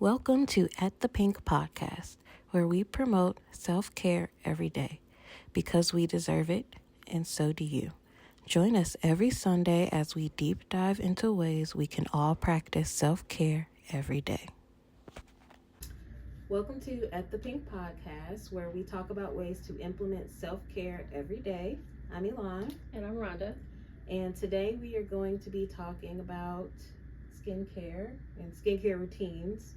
Welcome to At the Pynk Podcast, where we promote self-care every day because we deserve it, and so do you. Join us every Sunday as we deep dive into ways we can all practice self-care every day. Welcome to At the Pynk Podcast, where we talk about ways to implement self-care every day. I'm Elon. And I'm Rhonda. And today we are going to be talking about skincare and skincare routines.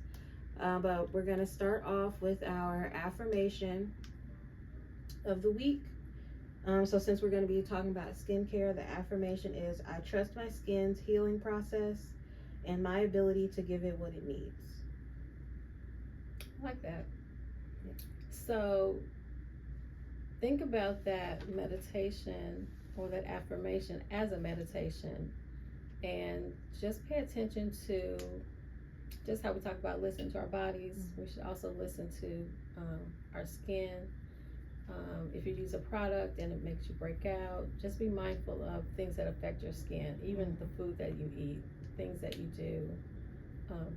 But we're going to start off with our affirmation of the week. So since we're going to be talking about skincare, the affirmation is, I trust my skin's healing process and my ability to give it what it needs. I like that. Yeah. So think about that meditation or that affirmation as a meditation, and just pay attention to just how we talk about listening to our bodies. We should also listen to our skin. If you use a product and it makes you break out, just be mindful of things that affect your skin, even the food that you eat, things that you do,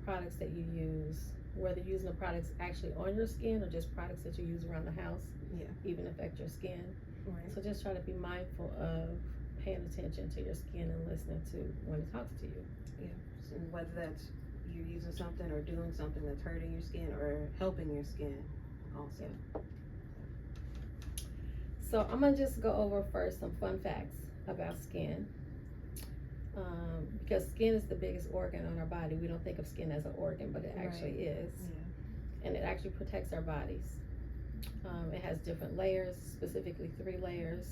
products that you use, whether using the products actually on your skin or just products that you use around the house, even affect your skin. Right. So just try to be mindful of paying attention to your skin and listening to when it talks to you. Yeah. So whether that's you're using something or doing something that's hurting your skin or helping your skin also. Yeah. So I'm going to just go over first some fun facts about skin. Because skin is the biggest organ on our body. We don't think of skin as an organ, but it actually is. Yeah. And it actually protects our bodies. It has different layers, specifically 3 layers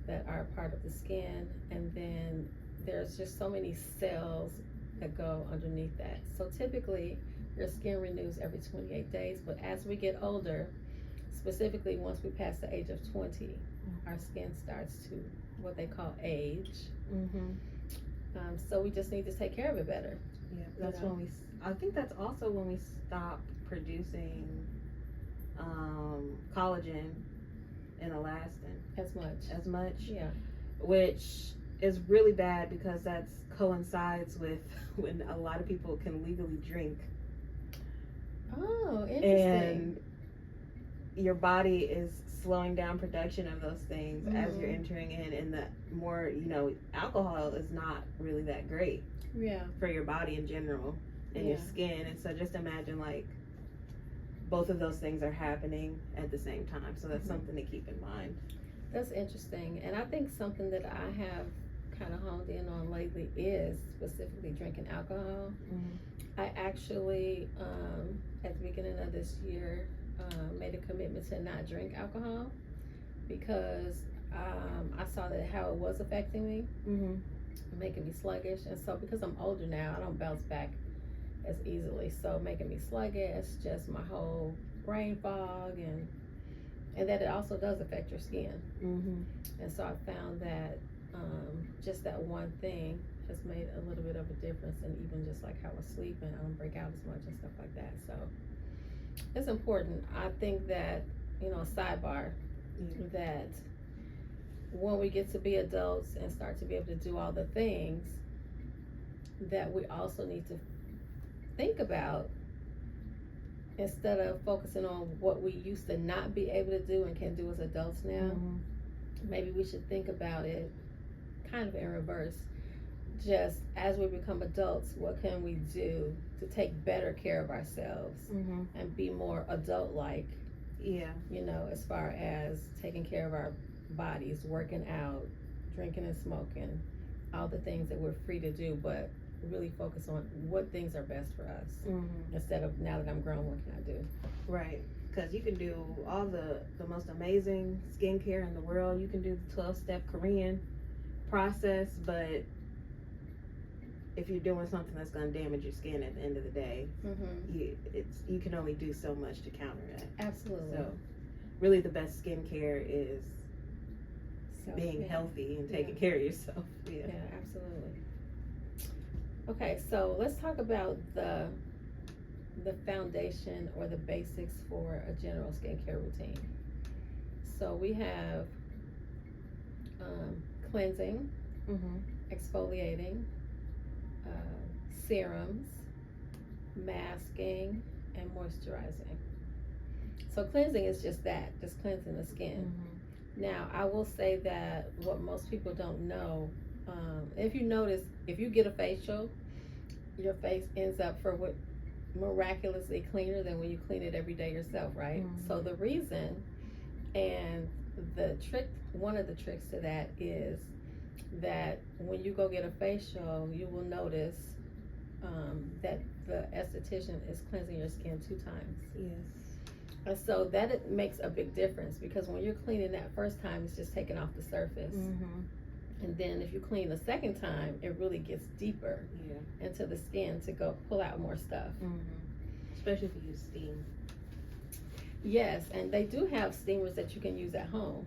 that are part of the skin. And then there's just so many cells that go underneath that. So typically your skin renews every 28 days, but as we get older, specifically once we pass the age of 20, our skin starts to what they call age. So we just need to take care of it better. Yeah, that's when I think that's also when we stop producing collagen and elastin as much. Yeah, which is really bad because that coincides with when a lot of people can legally drink. Oh, interesting. And your body is slowing down production of those things as you're entering in, and the more, alcohol is not really that great for your body in general and your skin. And so just imagine like both of those things are happening at the same time. So that's something to keep in mind. That's interesting. And I think something that I have kind of honed in on lately is specifically drinking alcohol. I actually, at the beginning of this year, made a commitment to not drink alcohol because I saw that how it was affecting me, making me sluggish. And so because I'm older now, I don't bounce back as easily. So making me sluggish, just my whole brain fog, and that it also does affect your skin. And so I found that just that one thing has made a little bit of a difference, and even just like how I sleep and I don't break out as much and stuff like that. So it's important. I think that, sidebar, that when we get to be adults and start to be able to do all the things, that we also need to think about, instead of focusing on what we used to not be able to do and can do as adults now, maybe we should think about it kind of in reverse. Just as we become adults, what can we do to take better care of ourselves and be more adult-like? As far as taking care of our bodies, working out, drinking and smoking, all the things that we're free to do, but really focus on what things are best for us instead of, now that I'm grown, what can I do? Right. Because you can do all the most amazing skincare in the world. You can do the 12-step Korean process, but if you're doing something that's going to damage your skin at the end of the day, you can only do so much to counter that. Absolutely. So really the best skincare is being healthy and taking care of yourself. Yeah, absolutely. Okay, so let's talk about the foundation or the basics for a general skincare routine. So we have cleansing, exfoliating, serums, masking, and moisturizing. So cleansing is just that, just cleansing the skin. Now, I will say that what most people don't know, if you notice, if you get a facial, your face ends up miraculously cleaner than when you clean it every day yourself, right? So the reason and the trick, one of the tricks to that is that when you go get a facial, you will notice that the esthetician is cleansing your skin 2 times. Yes. And so that it makes a big difference, because when you're cleaning that first time, it's just taking off the surface. And then if you clean the second time, it really gets deeper into the skin to go pull out more stuff. Especially if you use steam. Yes, and they do have steamers that you can use at home.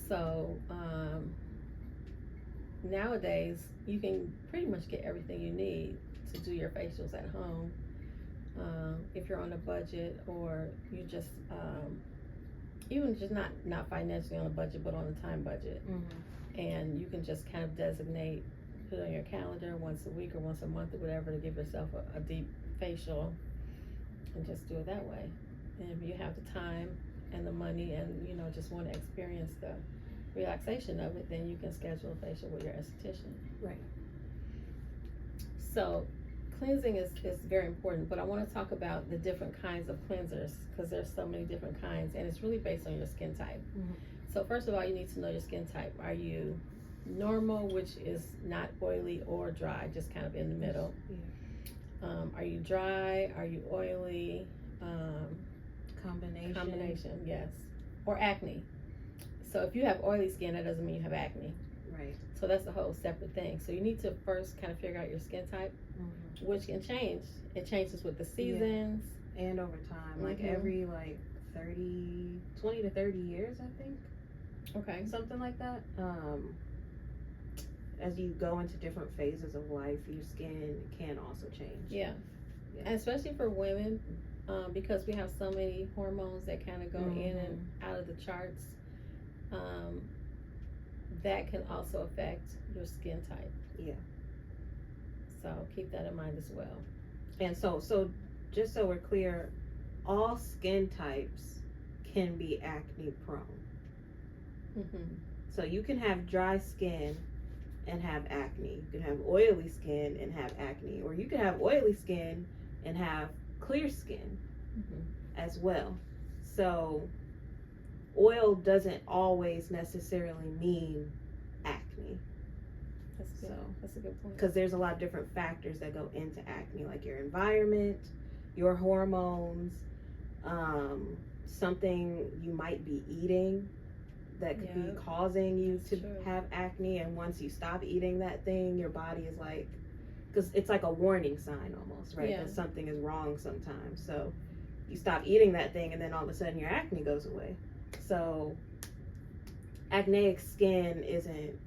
So nowadays you can pretty much get everything you need to do your facials at home. If you're on a budget, or you just even just not financially on a budget, but on a time budget. And you can just kind of designate, put on your calendar once a week or once a month or whatever, to give yourself a deep facial, and just do it that way. And if you have the time and the money, and just want to experience the relaxation of it, then you can schedule a facial with your esthetician. Right. So cleansing is very important, but I want to talk about the different kinds of cleansers, because there's so many different kinds, and it's really based on your skin type. So first of all, you need to know your skin type. Are you normal, which is not oily or dry, just kind of in the middle? Are you dry? Are you oily? Combination, yes. Or acne. So if you have oily skin, that doesn't mean you have acne. Right. So that's a whole separate thing. So you need to first kind of figure out your skin type, which can change. It changes with the seasons. And over time, like every 20 to 30 years, I think. Okay. Something like that. As you go into different phases of life, your skin can also change. Yeah. And especially for women, because we have so many hormones that kind of go in and out of the charts, that can also affect your skin type. Yeah. So keep that in mind as well. And so just so we're clear, all skin types can be acne prone. So you can have dry skin and have acne. You can have oily skin and have acne, or you can have oily skin and have clear skin as well. So oil doesn't always necessarily mean acne. That's good. That's a good point. Because there's a lot of different factors that go into acne, like your environment, your hormones, something you might be eating that could be causing you to have acne. And once you stop eating that thing, your body is like, because it's like a warning sign almost, right? That something is wrong sometimes. So you stop eating that thing, and then all of a sudden your acne goes away. So acneic skin isn't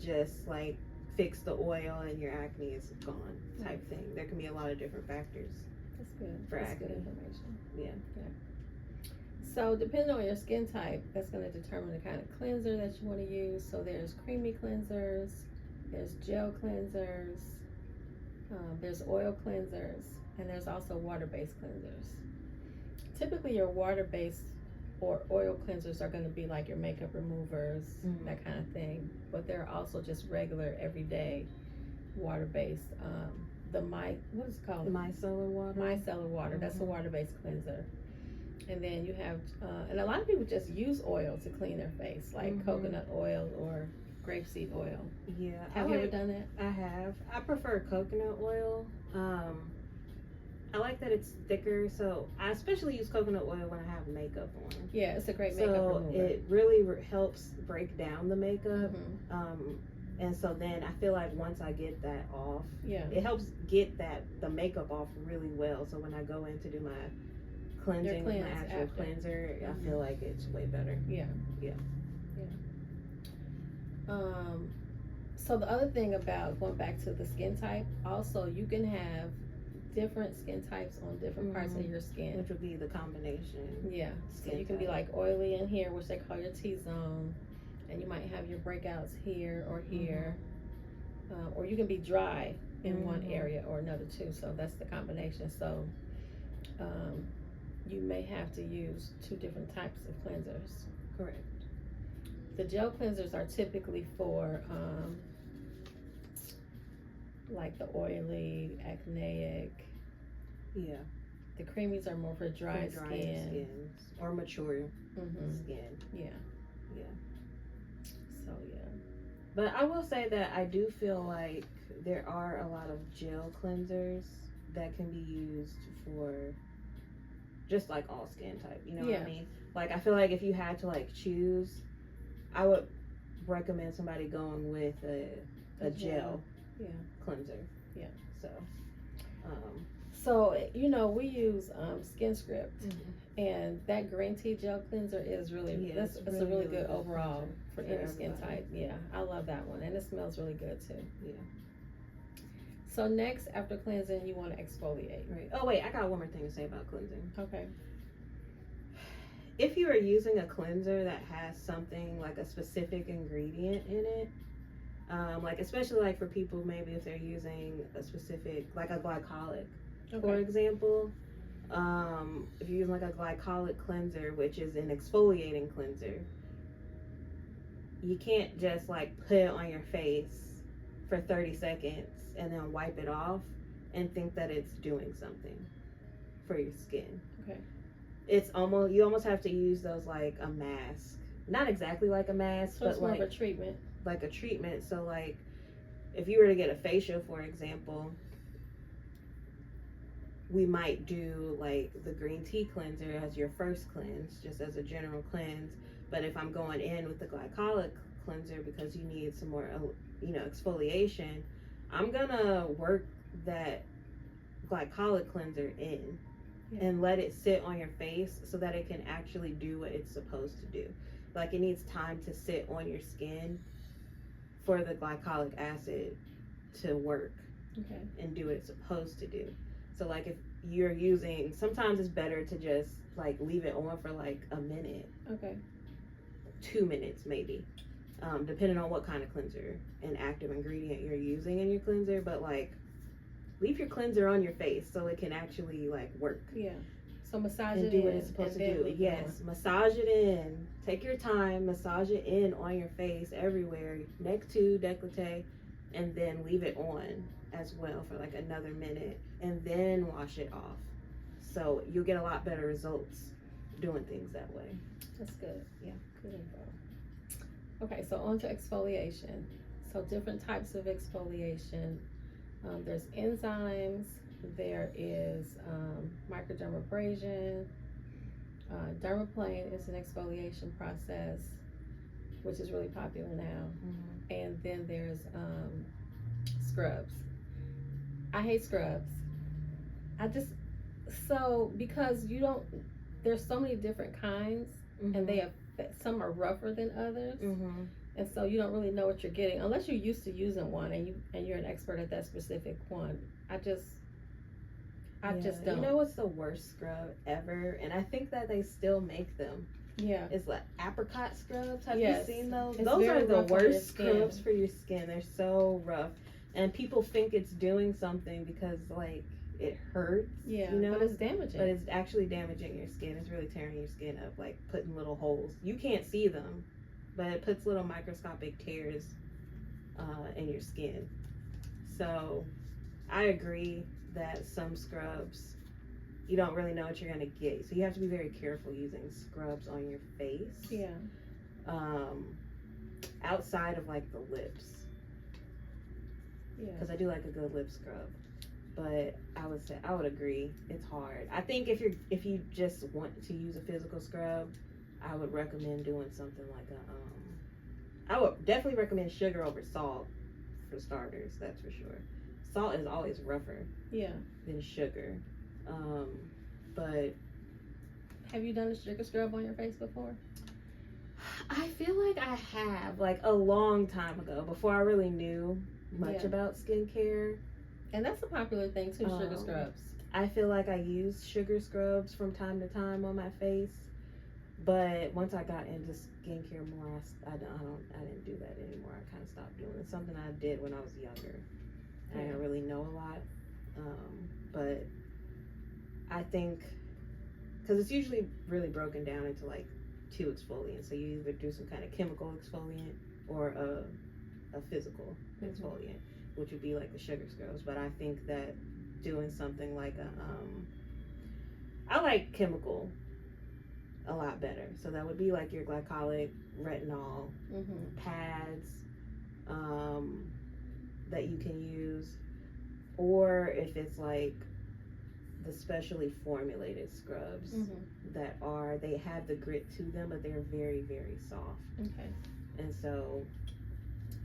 just like fix the oil and your acne is gone type thing. There can be a lot of different factors. That's good. For That's acne. Good information. Yeah. So depending on your skin type, that's going to determine the kind of cleanser that you want to use. So there's creamy cleansers, there's gel cleansers, there's oil cleansers, and there's also water-based cleansers. Typically your water-based or oil cleansers are going to be like your makeup removers, that kind of thing. But there are also just regular, everyday water-based. What is it called? The micellar water. Micellar water. That's a water-based cleanser. And then you have, and a lot of people just use oil to clean their face, like coconut oil or grapeseed oil. Yeah. Have you ever done that? I have. I prefer coconut oil. I like that it's thicker, so I especially use coconut oil when I have makeup on. Yeah, it's a great makeup remover. It really helps break down the makeup. And so then I feel like once I get that off, it helps get the makeup off really well. So when I go in to do my cleansing with my actual cleanser, I feel like it's way better. So the other thing about going back to the skin type, also you can have different skin types on different parts of your skin, which would be the combination. So you can be like oily in here, which they call your T-zone, and you might have your breakouts here or here, or you can be dry in one area or another too. So that's the combination. So you may have to use 2 different types of cleansers. Correct. The gel cleansers are typically for like the oily, acneic. Yeah. The creamies are more for dry skin. Or mature skin. Yeah. Yeah. So yeah. But I will say that I do feel like there are a lot of gel cleansers that can be used for just like all skin type. You know what I mean? Like I feel like if you had to like choose, I would recommend somebody going with a gel cleanser. Yeah. So, you know, we use Skin Script, and that green tea gel cleanser is really, it's a really good overall for any skin type. Yeah, I love that one, and it smells really good too. Yeah. So next, after cleansing, you want to exfoliate. Right. Oh wait, I got one more thing to say about cleansing. Okay. If you are using a cleanser that has something like a specific ingredient in it, like especially like for people maybe if they're using a specific, like a glycolic, for example, if you're using like a glycolic cleanser, which is an exfoliating cleanser, you can't just like put it on your face for 30 seconds and then wipe it off and think that it's doing something for your skin. Okay. You almost have to use those like a mask. Not exactly like a mask, so but it's more like of a treatment. Like a treatment. So like if you were to get a facial, for example, we might do like the green tea cleanser as your first cleanse, just as a general cleanse. But if I'm going in with the glycolic cleanser because you need some more, exfoliation, I'm gonna work that glycolic cleanser in and let it sit on your face so that it can actually do what it's supposed to do. Like it needs time to sit on your skin for the glycolic acid to work and do what it's supposed to do. So like if you're using, sometimes it's better to just like leave it on for like a minute. 2 minutes maybe, depending on what kind of cleanser and active ingredient you're using in your cleanser. But like leave your cleanser on your face so it can actually like work. Yeah. So massage it and do what it's supposed to do. Yes, massage it in. Take your time, massage it in on your face, everywhere, neck to décolleté, and then leave it on as well for like another minute, and then wash it off. So you'll get a lot better results doing things that way. That's good. Yeah, good info. Okay, so on to exfoliation. So different types of exfoliation. There's enzymes. There is microdermabrasion. Dermaplane is an exfoliation process, which is really popular now. And then there's scrubs. I hate scrubs. Because there's so many different kinds, and some are rougher than others. And so you don't really know what you're getting unless you're used to using one and you're an expert at that specific one. I just don't. You know what's the worst scrub ever? And I think that they still make them. Yeah. It's like apricot scrubs. Have you seen those? It's those are the worst scrubs for your skin. They're so rough. And people think it's doing something because like it hurts. Yeah. But it's damaging. But it's actually damaging your skin. It's really tearing your skin up, like putting little holes. You can't see them, but it puts little microscopic tears in your skin. So I agree that some scrubs, you don't really know what you're going to get. So you have to be very careful using scrubs on your face. Yeah. Outside of like the lips. Yeah. Because I do like a good lip scrub. But I would agree, it's hard. I think if you just want to use a physical scrub, I would recommend doing something like I would definitely recommend sugar over salt for starters, that's for sure. Salt is always rougher than sugar. But have you done a sugar scrub on your face before? I feel like I have, like a long time ago, before I really knew much about skincare. And that's a popular thing too, sugar scrubs. I feel like I use sugar scrubs from time to time on my face, but once I got into skincare more, I didn't do that anymore. I kind of stopped doing it. It's something I did when I was younger. I don't really know a lot. But I think, because it's usually really broken down into like 2 exfoliants. So you either do some kind of chemical exfoliant or a physical exfoliant, which would be like the sugar scrubs. But I think that doing something like I like chemical a lot better. So that would be like your glycolic retinol pads that you can use, or if it's like the specially formulated scrubs that they have the grit to them, but they're very, very soft. Okay. And so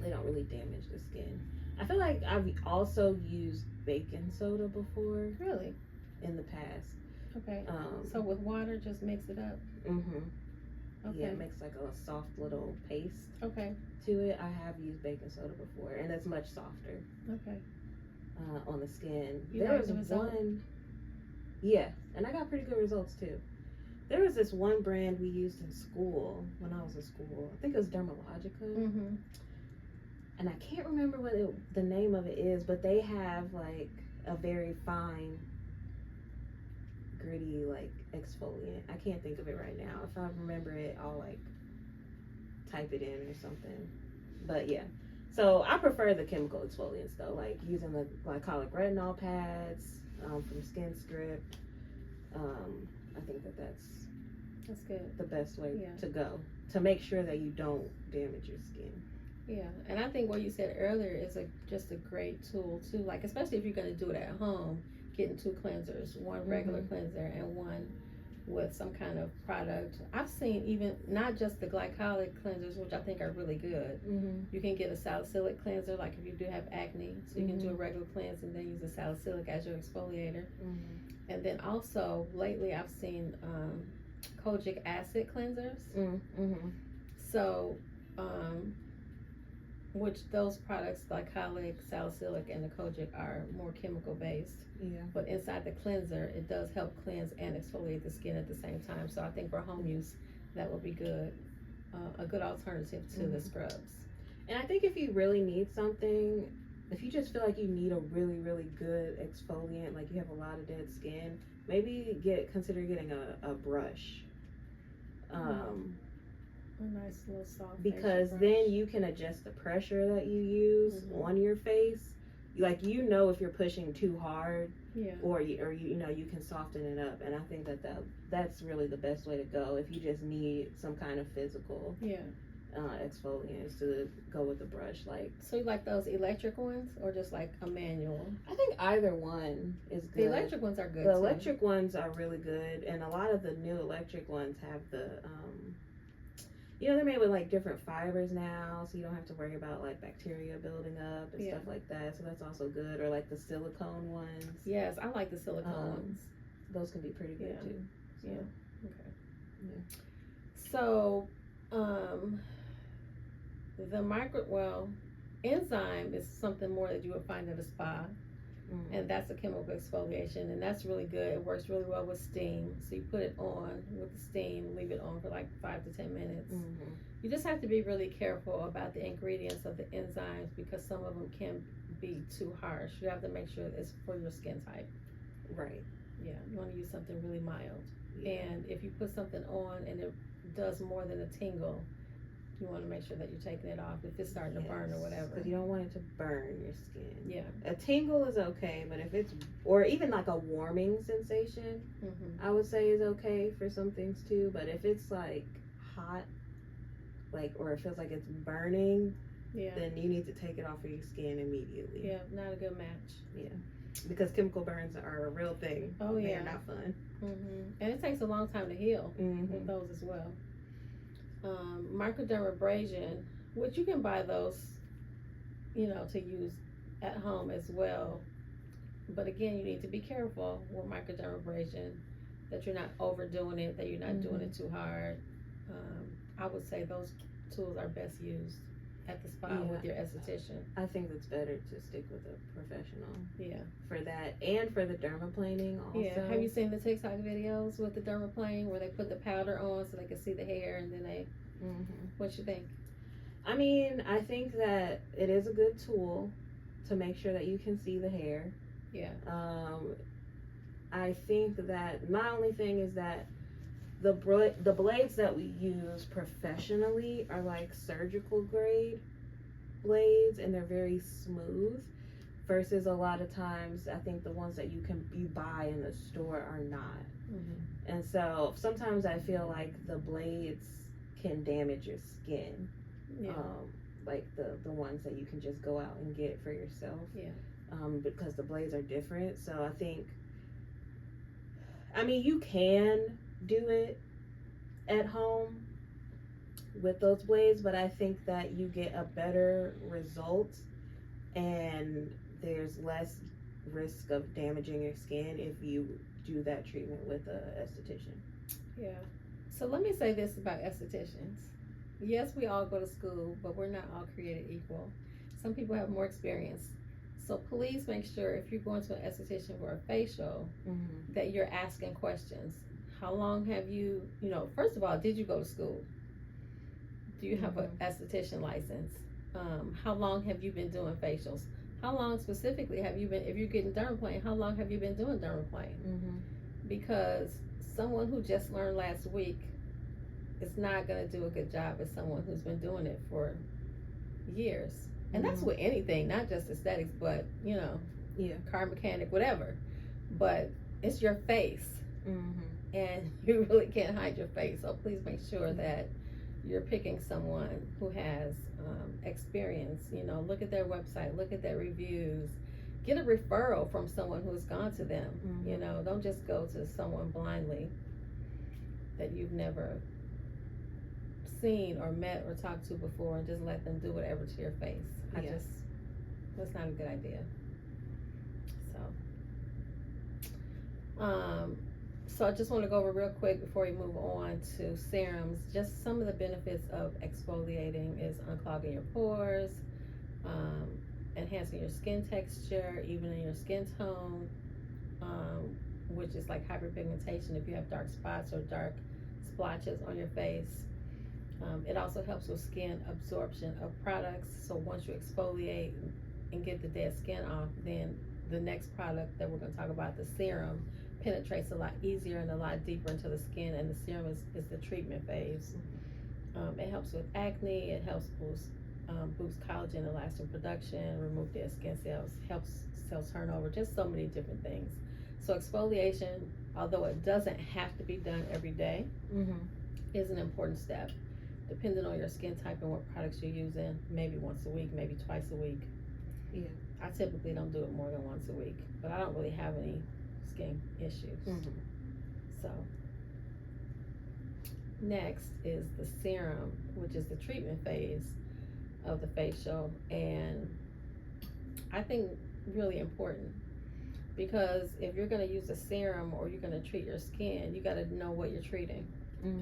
they don't really damage the skin. I feel like I've also used baking soda before. Really? In the past. Okay. So with water, just mix it up. Okay. Yeah, it makes like a soft little paste. Okay. To it. I have used baking soda before, and it's much softer. Okay. On the skin. There was one. Yeah, and I got pretty good results too. There was this one brand we used in school when I was in school. I think it was Dermalogica. And I can't remember what the name of it is, but they have like a very fine, gritty like exfoliant. I can't think of it right now. If I remember it, I'll like type it in or something. But yeah, so I prefer the chemical exfoliants though, like using the glycolic retinol pads from Skin Script. I think that's good. The best way to go to make sure that you don't damage your skin. Yeah, and I think what you said earlier is just a great tool too. Like especially if you're going to do it at home, getting 2 cleansers, one regular cleanser and one with some kind of product. I've seen even not just the glycolic cleansers, which I think are really good. You can get a salicylic cleanser, like if you do have acne, so you can do a regular cleanse and then use a salicylic as your exfoliator. And then also lately I've seen kojic acid cleansers. So which those products, glycolic, salicylic, and the kojic, are more chemical based. Yeah. But inside the cleanser, it does help cleanse and exfoliate the skin at the same time. So I think for home use, that would be good. A good alternative to the scrubs. And I think if you really need something, if you just feel like you need a really, really good exfoliant, like you have a lot of dead skin, maybe consider getting a brush. A nice little soft. Because then you can adjust the pressure that you use on your face. Like you know if you're pushing too hard, or you can soften it up. And I think that's really the best way to go if you just need some kind of physical exfoliants to go with the brush. Like, so you like those electric ones or just like a manual? I think either one is good. The electric ones are good. The electric ones are really good, and a lot of the new electric ones have the they're made with like different fibers now, so you don't have to worry about like bacteria building up and stuff like that. So that's also good. Or like the silicone ones. Yes, I like the silicone ones. Those can be pretty good too. So. Yeah. Okay. Yeah. So, enzyme is something more that you would find at a spa. And that's a chemical exfoliation, and that's really good. It works really well with steam. So you put it on with the steam, leave it on for like 5 to 10 minutes. You just have to be really careful about the ingredients of the enzymes because some of them can be too harsh. You have to make sure it's for your skin type. Right. Yeah, you want to use something really mild. Yeah. And if you put something on and it does more than a tingle, you want to make sure that you're taking it off if it's starting to burn or whatever. Because you don't want it to burn your skin. Yeah. A tingle is okay, but if it's, or even like a warming sensation, I would say is okay for some things too. But if it's like hot, like, or it feels like it's burning, then you need to take it off of your skin immediately. Yeah, not a good match. Yeah. Because chemical burns are a real thing. Oh, yeah. They're not fun. And it takes a long time to heal with those as well. Microdermabrasion, which you can buy those, to use at home as well. But again, you need to be careful with microdermabrasion, that you're not overdoing it, that you're not doing it too hard. I would say those tools are best used at the spa with your esthetician. I think it's better to stick with a professional. Yeah. For that and for the dermaplaning also. Yeah. Have you seen the TikTok videos with the dermaplane where they put the powder on so they can see the hair and then they? What you think? I mean, I think that it is a good tool to make sure that you can see the hair. Yeah. I think that my only thing is that the blades that we use professionally are like surgical grade blades, and they're very smooth, versus a lot of times I think the ones that you buy in the store are not. Mm-hmm. And so sometimes I feel like the blades can damage your skin. Yeah. Like the ones that you can just go out and get for yourself. Yeah. Because the blades are different. So I think, I mean, you can do it at home with those blades, but I think that you get a better result and there's less risk of damaging your skin if you do that treatment with an esthetician. Yeah. So let me say this about estheticians. Yes, we all go to school, but we're not all created equal. Some people have more experience. So please make sure if you're going to an esthetician for a facial, Mm-hmm. that you're asking questions. How long have you, first of all, did you go to school? Do you have an esthetician license? How long have you been doing facials? How long specifically have you been, if you're getting dermaplane, how long have you been doing dermaplane? Mm-hmm. Because someone who just learned last week is not going to do a good job as someone who's been doing it for years. And that's with anything, not just aesthetics, but, car mechanic, whatever. But it's your face. Mm-hmm. And you really can't hide your face. So please make sure that you're picking someone who has experience. Look at their website, look at their reviews, get a referral from someone who's gone to them. Mm-hmm. Don't just go to someone blindly that you've never seen or met or talked to before and just let them do whatever to your face. That's not a good idea. So I just want to go over real quick before we move on to serums. Just some of the benefits of exfoliating is unclogging your pores, enhancing your skin texture, evening your skin tone, which is like hyperpigmentation if you have dark spots or dark splotches on your face. It also helps with skin absorption of products. So once you exfoliate and get the dead skin off, then the next product that we're going to talk about, the serum, penetrates a lot easier and a lot deeper into the skin, and the serum is the treatment phase. It helps with acne, it helps boost collagen and elastin production, remove dead skin cells, helps cell turnover, just so many different things. So exfoliation, although it doesn't have to be done every day, is an important step. Depending on your skin type and what products you're using, maybe once a week, maybe twice a week. Yeah. I typically don't do it more than once a week, but I don't really have any skin issues. So next is the serum, which is the treatment phase of the facial, and I think really important, because if you're going to use a serum or you're going to treat your skin, you got to know what you're treating.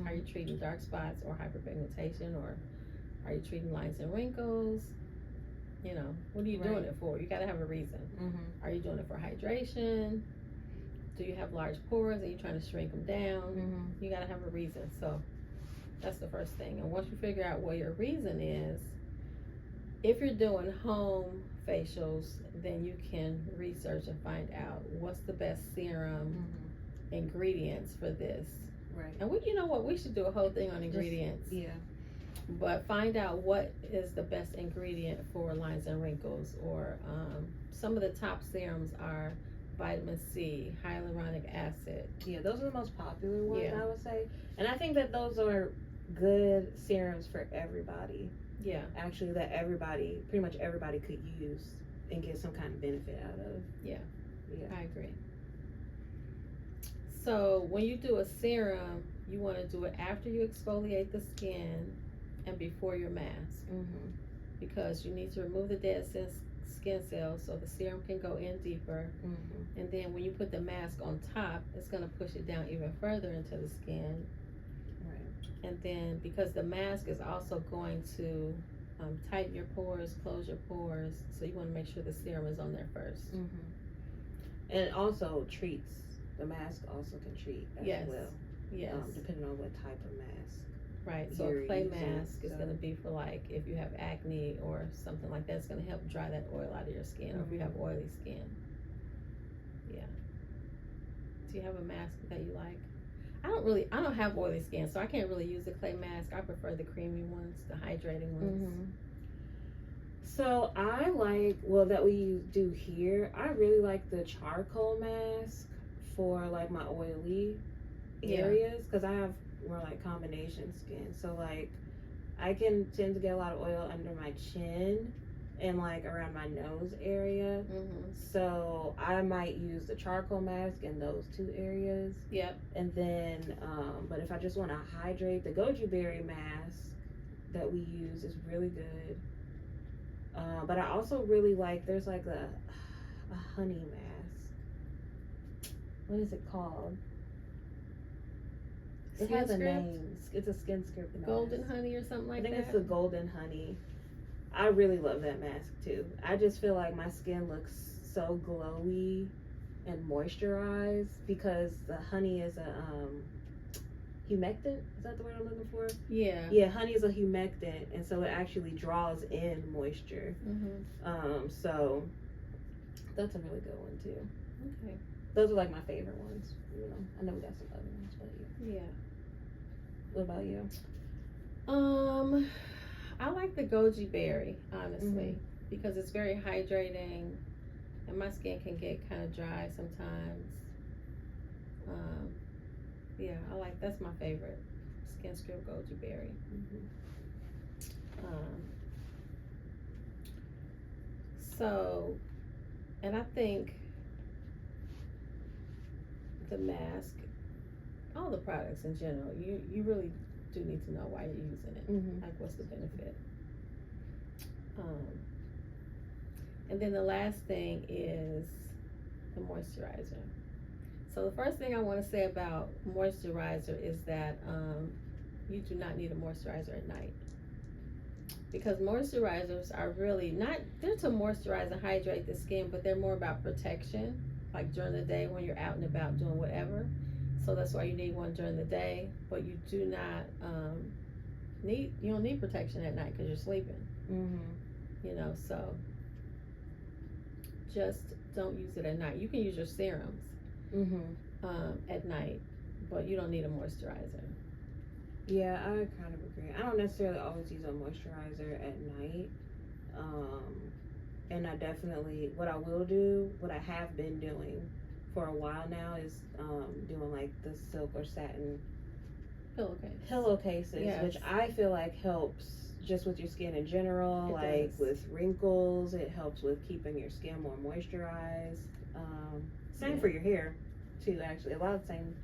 Are you treating dark spots or hyperpigmentation, or are you treating lines and wrinkles? What are you doing it for? You got to have a reason. Are you doing it for hydration? Do you have large pores and you're trying to shrink them down? You got to have a reason. So that's the first thing. And once you figure out what your reason is, if you're doing home facials, then you can research and find out what's the best serum ingredients for this. Right. And we should do a whole thing on ingredients. But find out what is the best ingredient for lines and wrinkles, or some of the top serums are vitamin C, hyaluronic acid. Yeah, those are the most popular ones, I would say. And I think that those are good serums for everybody. Yeah. Actually, that pretty much everybody could use and get some kind of benefit out of. Yeah. I agree. So when you do a serum, you want to do it after you exfoliate the skin and before your mask, because you need to remove the dead skin cells so the serum can go in deeper. And then when you put the mask on top, it's going to push it down even further into the skin. And then because the mask is also going to tighten your pores, close your pores, so you want to make sure the serum is on there first. And it also treats. The mask also can treat as well. Yes. Depending on what type of mask. Right. So you're a clay using, mask is going to be for like if you have acne or something like that. It's going to help dry that oil out of your skin, or if you have oily skin. Yeah. Do you have a mask that you like? I don't have oily skin, so I can't really use the clay mask. I prefer the creamy ones, the hydrating ones. So I like, that we do here, I really like the charcoal mask for like my oily areas, because I have more like combination skin. So like I can tend to get a lot of oil under my chin and like around my nose area. So I might use the charcoal mask in those two areas. Yep. And then, but if I just want to hydrate, the goji berry mask that we use is really good. But I also really like, there's like a honey mask. What is it called? It has a name. It's a skin script mask. Golden honey or something like that? I think it's the golden honey. I really love that mask too. I just feel like my skin looks so glowy and moisturized because the honey is a humectant. Is that the word I'm looking for? Yeah. Yeah, honey is a humectant, and so it actually draws in moisture. So that's a really good one too. Okay. Those are like my favorite ones. You know, I know we got some other ones, but yeah. What about you? I like the goji berry, honestly, because it's very hydrating, and my skin can get kind of dry sometimes. Yeah, that's my favorite skin script, goji berry. So, and I think the mask, all the products in general, you really do need to know why you're using it. Like, what's the benefit? And then the last thing is the moisturizer. So the first thing I want to say about moisturizer is that you do not need a moisturizer at night, because moisturizers are really not, they're to moisturize and hydrate the skin, but they're more about protection, like during the day when you're out and about doing whatever. So that's why you need one during the day, but you do not you don't need protection at night because you're sleeping. You know, so just don't use it at night. You can use your serums at night, but you don't need a moisturizer. Yeah, I kind of agree. I don't necessarily always use a moisturizer at night. And I definitely, what I have been doing for a while now is doing like the silk or satin pillowcases, Yes. which I feel like helps just with your skin in general, It does. with wrinkles. It helps with keeping your skin more moisturized. Same for your hair too, actually. A lot of the same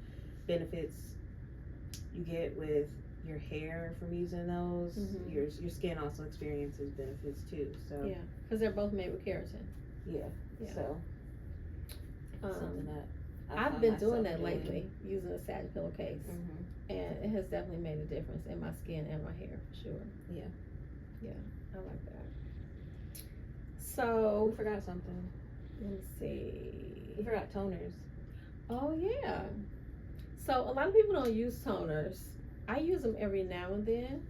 benefits you get with your hair from using those. Your skin also experiences benefits too. So yeah, because they're both made with keratin. Yeah. So something that I've been doing that lately, using a satin pillowcase, and it has definitely made a difference in my skin and my hair, for sure. Yeah, I like that. So we forgot something. Let me see. We forgot toners. Oh yeah. So a lot of people don't use toners. I use them every now and then.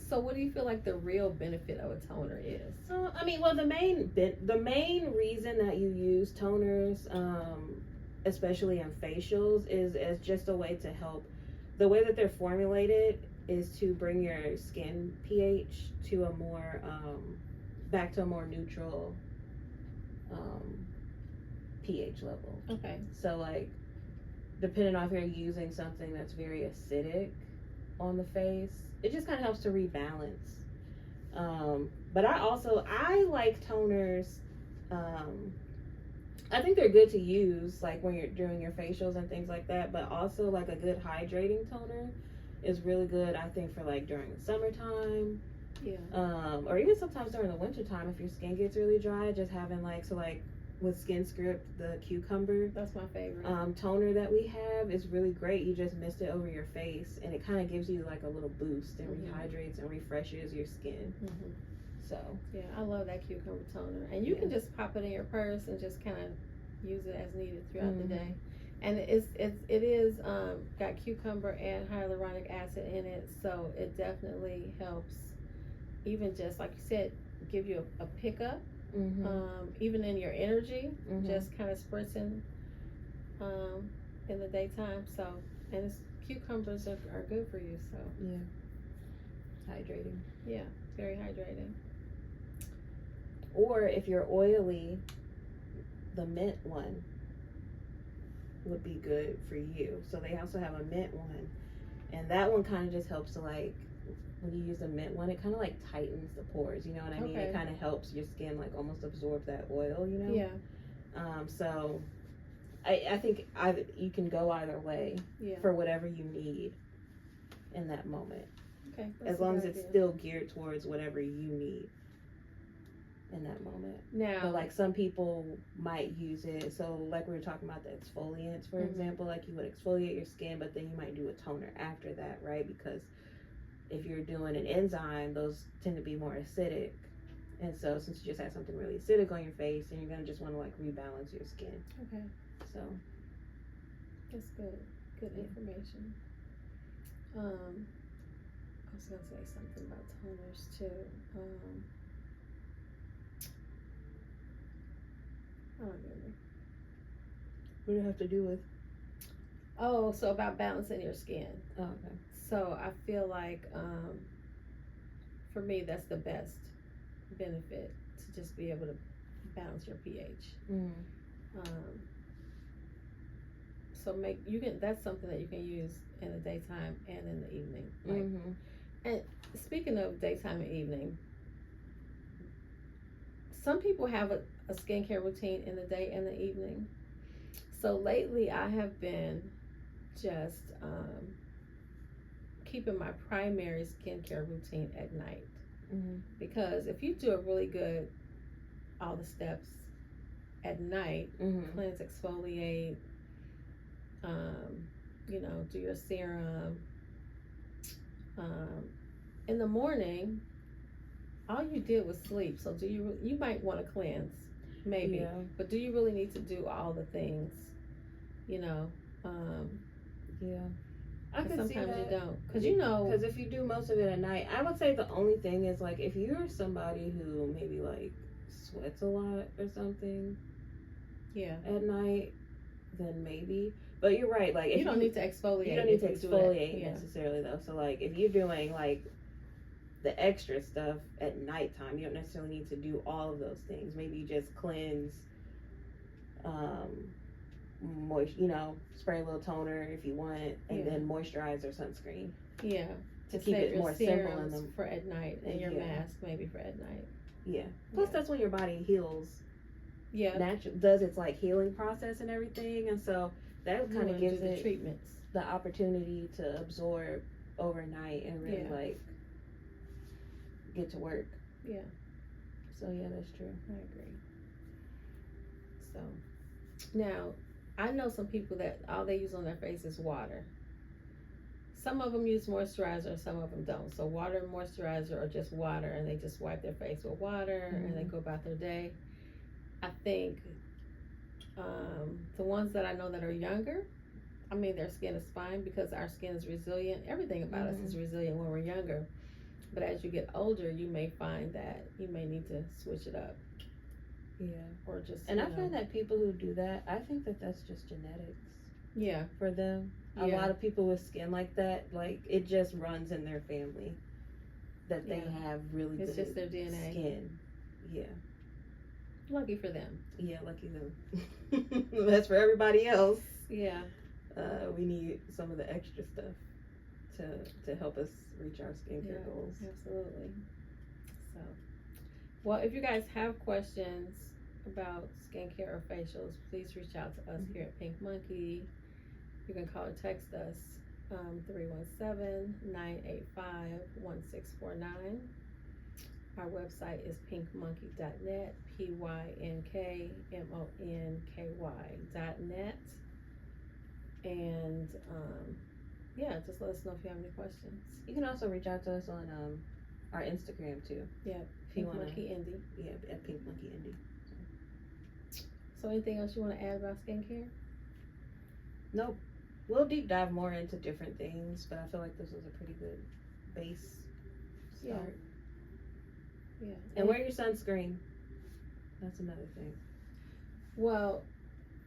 So what do you feel like the real benefit of a toner is? I mean, well, the main reason that you use toners, especially in facials, is as just a way to help. The way that they're formulated is to bring your skin pH to a more back to a more neutral pH level. Okay. So like, depending on if you're using something that's very acidic on the face, it just kind of helps to rebalance. But I like toners. I think they're good to use like when you're doing your facials and things like that, but also like a good hydrating toner is really good, I think, for like during the summertime. Yeah. Or even sometimes during the winter time if your skin gets really dry, just having like with Skin Script, the cucumber, that's my favorite toner that we have is really great. You just mist it over your face and it kind of gives you like a little boost and rehydrates and refreshes your skin. So yeah, I love that cucumber toner, and you can just pop it in your purse and just kind of use it as needed throughout the day. And it is got cucumber and hyaluronic acid in it, so it definitely helps. Even just like you said, give you a pickup, even in your energy, just kind of spritzing in the daytime. So, and cucumbers are good for you. So yeah, hydrating. Yeah, very hydrating. Or if you're oily, the mint one would be good for you. So they also have a mint one, and that one kind of just helps to, like, when you use the mint one, it kind of like tightens the pores, you know what I mean? It kind of helps your skin like almost absorb that oil, you know? Yeah. So I think you can go either way for whatever you need in that moment. Okay. As long as it's still geared towards whatever you need in that moment. Now, but like some people might use it, so like we were talking about the exfoliants, for example, like you would exfoliate your skin, but then you might do a toner after that, right? Because if you're doing an enzyme, those tend to be more acidic, and so since you just had something really acidic on your face, then you're gonna just want to like rebalance your skin. Okay. So that's good information. I was gonna say something about toners too. I don't remember. What do you have to do with? Oh, so about balancing your skin. Oh, okay. So I feel like for me that's the best benefit, to just be able to balance your pH. So that's something that you can use in the daytime and in the evening. Like, and speaking of daytime and evening, some people have a skincare routine in the day and the evening. So lately I have been just keeping my primary skincare routine at night. Because if you do a really good, all the steps at night, cleanse, exfoliate, do your serum, in the morning, all you did was sleep. So you might want to cleanse, maybe, but do you really need to do all the things? I could see that. Sometimes you don't, because if you do most of it at night, I would say the only thing is like if you're somebody who maybe like sweats a lot or something, at night, then maybe. But you're right, like if you don't need to exfoliate. You don't need to exfoliate necessarily though. So like if you're doing like the extra stuff at nighttime, you don't necessarily need to do all of those things. Maybe you just cleanse, spray a little toner if you want, and then moisturize or sunscreen. Yeah. To keep it more simple in them for at night, and your mask maybe for at night. Yeah. Plus that's when your body heals. Yeah. Does its like healing process and everything, and so that kind of gives it treatments, the opportunity to absorb overnight and really like get to work. Yeah. So yeah, that's true. I agree. So now I know some people that all they use on their face is water. Some of them use moisturizer, some of them don't. So water and moisturizer, or just water, and they just wipe their face with water and they go about their day. I think the ones that I know that are younger, I mean, their skin is fine because our skin is resilient. Everything about us is resilient when we're younger. But as you get older, you may find that you may need to switch it up. Yeah. Or just. And I find that people who do that, I think that that's just genetics. Yeah. For them. A lot of people with skin like that, like it just runs in their family. That they have really good just their DNA. Skin. Yeah. Lucky for them. Yeah, lucky them. That's for everybody else. Yeah. We need some of the extra stuff to help us reach our skincare goals. Absolutely. So, well, if you guys have questions about skincare or facials, please reach out to us here at Pynk Monkey. You can call or text us 317-985-1649. Our website is pynkmonkey.net, pynkmonky.net. And just let us know if you have any questions. You can also reach out to us on our Instagram too. Yeah, Pynk Monkey Indie. Yeah, at Pynk Monkey Indie. So anything else you want to add about skincare? Nope. We'll deep dive more into different things, but I feel like this was a pretty good base start. Yeah. And wear your sunscreen. That's another thing. Well,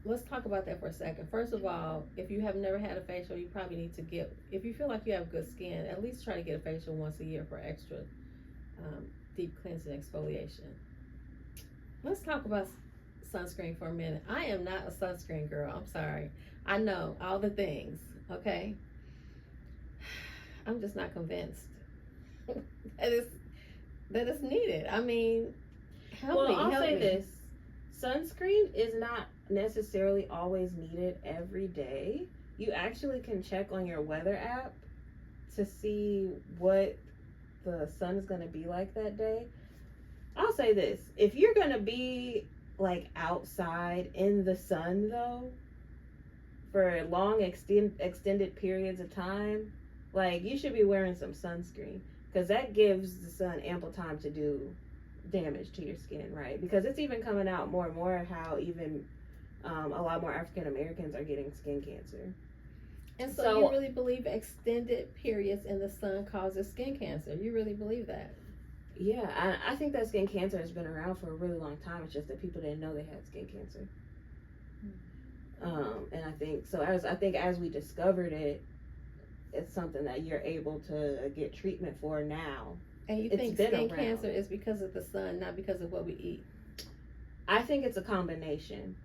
let's talk about that for a second. First of all, if you have never had a facial, you probably need to get, if you feel like you have good skin, at least try to get a facial once a year for extra deep cleansing exfoliation. Let's talk about sunscreen for a minute. I am not a sunscreen girl. I'm sorry. I know all the things, okay? I'm just not convinced that it's needed. I mean, help me. I'll say this. Sunscreen is not necessarily always needed every day. You actually can check on your weather app to see what the sun is going to be like that day. I'll say this. If you're going to be like outside in the sun though, for long extended periods of time, like you should be wearing some sunscreen, because that gives the sun ample time to do damage to your skin, right? Because it's even coming out more and more how even a lot more African Americans are getting skin cancer. And so you really believe extended periods in the sun causes skin cancer? You really believe that? Yeah, I think that skin cancer has been around for a really long time. It's just that people didn't know they had skin cancer. And I think so. As we discovered it, it's something that you're able to get treatment for now. And you think skin cancer is because of the sun, not because of what we eat? I think it's a combination.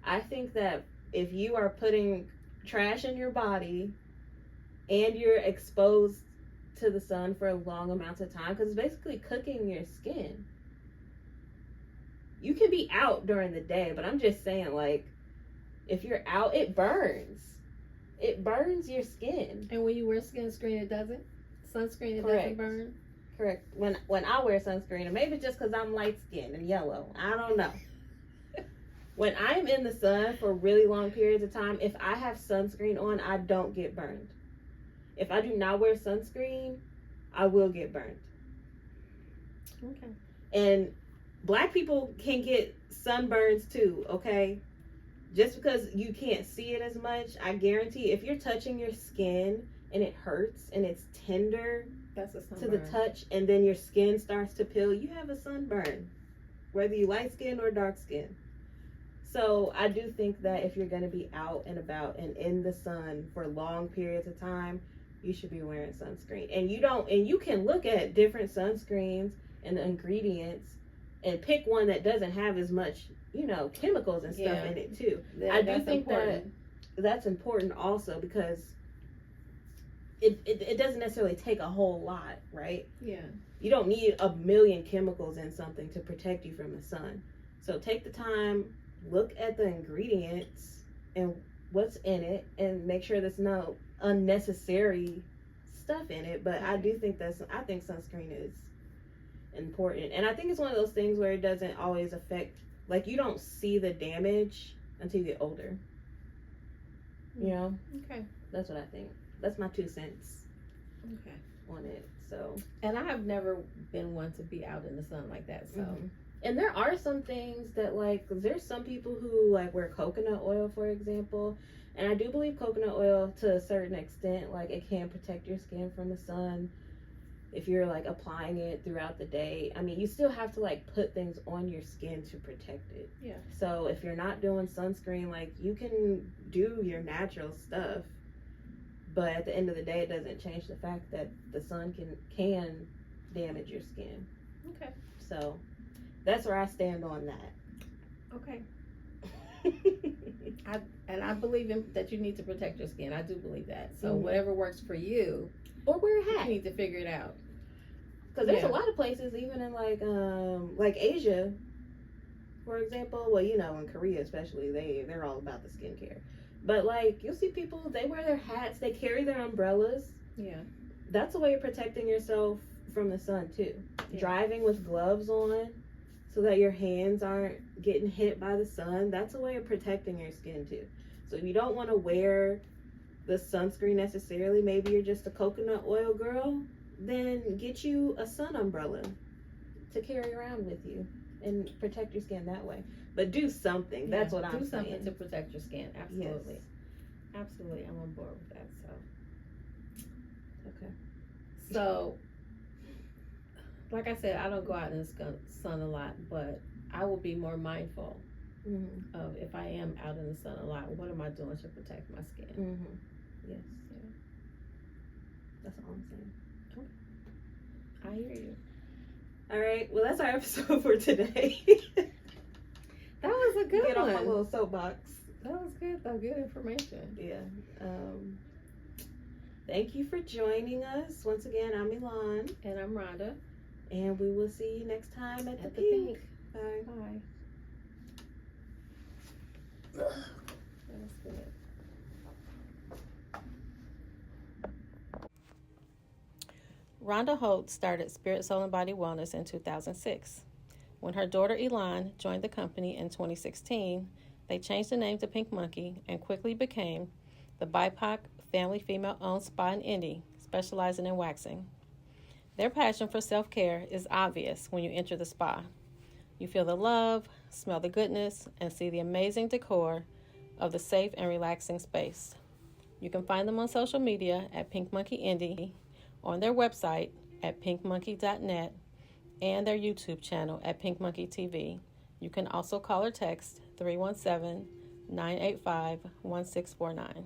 I think that if you are putting trash in your body and you're exposed to the sun for long amounts of time, because it's basically cooking your skin. You can be out during the day, but I'm just saying, like, if you're out, it burns. It burns your skin. And when you wear sunscreen, it doesn't? Sunscreen, it doesn't burn? Correct. When I wear sunscreen, and maybe just because I'm light skinned and yellow, I don't know. When I'm in the sun for really long periods of time, if I have sunscreen on, I don't get burned. If I do not wear sunscreen, I will get burned. Okay. And black people can get sunburns too, okay? Just because you can't see it as much, I guarantee if you're touching your skin and it hurts and it's tender to the touch, and then your skin starts to peel, you have a sunburn, whether you light skin or dark skin. So I do think that if you're going to be out and about and in the sun for long periods of time, you should be wearing sunscreen. And you can look at different sunscreens and the ingredients and pick one that doesn't have as much, chemicals and stuff in it too. I do think that's important also, because it doesn't necessarily take a whole lot, right? Yeah. You don't need a million chemicals in something to protect you from the sun. So take the time, look at the ingredients and what's in it, and make sure there's no unnecessary stuff in it. But I do think I think sunscreen is important. And I think it's one of those things where it doesn't always affect, like, you don't see the damage until you get older. Okay. That's what I think. That's my 2 cents. Okay. On it. So. And I have never been one to be out in the sun like that. So. Mm-hmm. And there are some things that, like, there's some people who, like, wear coconut oil, for example. And I do believe coconut oil, to a certain extent, like, it can protect your skin from the sun if you're, like, applying it throughout the day. I mean, you still have to, like, put things on your skin to protect it. Yeah. So if you're not doing sunscreen, like, you can do your natural stuff. But at the end of the day, it doesn't change the fact that the sun can damage your skin. Okay. So that's where I stand on that. Okay. I believe that you need to protect your skin. I do believe that. So whatever works for you, or wear a hat. You need to figure it out. Because there's a lot of places, even in like Asia, for example. Well, in Korea especially, they're all about the skincare. But, like, you'll see people, they wear their hats, they carry their umbrellas. Yeah. That's a way of protecting yourself from the sun, too. Yeah. Driving with gloves on so that your hands aren't getting hit by the sun. That's a way of protecting your skin, too. So if you don't want to wear the sunscreen necessarily, maybe you're just a coconut oil girl, then get you a sun umbrella to carry around with you and protect your skin that way. But do something. That's what I'm saying. Do something to protect your skin. Absolutely. Absolutely, I'm on board with that. Okay. So, like I said, I don't go out in the sun a lot, but I will be more mindful of if I am out in the sun a lot, what am I doing to protect my skin? Yes. Yeah. That's all I'm saying. Okay. I hear you. All right. Well, that's our episode for today. That was a good Get one. off my little soapbox. That was good, though. Good information. Yeah. Thank you for joining us. Once again, I'm Elon. And I'm Rhonda. And we will see you next time at the Pynk. Bye. Bye. That's good. Rhonda Holt started Spirit, Soul, and Body Wellness in 2006. When her daughter Elon joined the company in 2016, they changed the name to Pynk Monkey and quickly became the BIPOC family female-owned spa in Indy, specializing in waxing. Their passion for self-care is obvious when you enter the spa. You feel the love, smell the goodness, and see the amazing decor of the safe and relaxing space. You can find them on social media at Pynk Monkey Indy, on their website at pynkmonkey.net, and their YouTube channel at Pynk Monkey TV. You can also call or text 317-985-1649.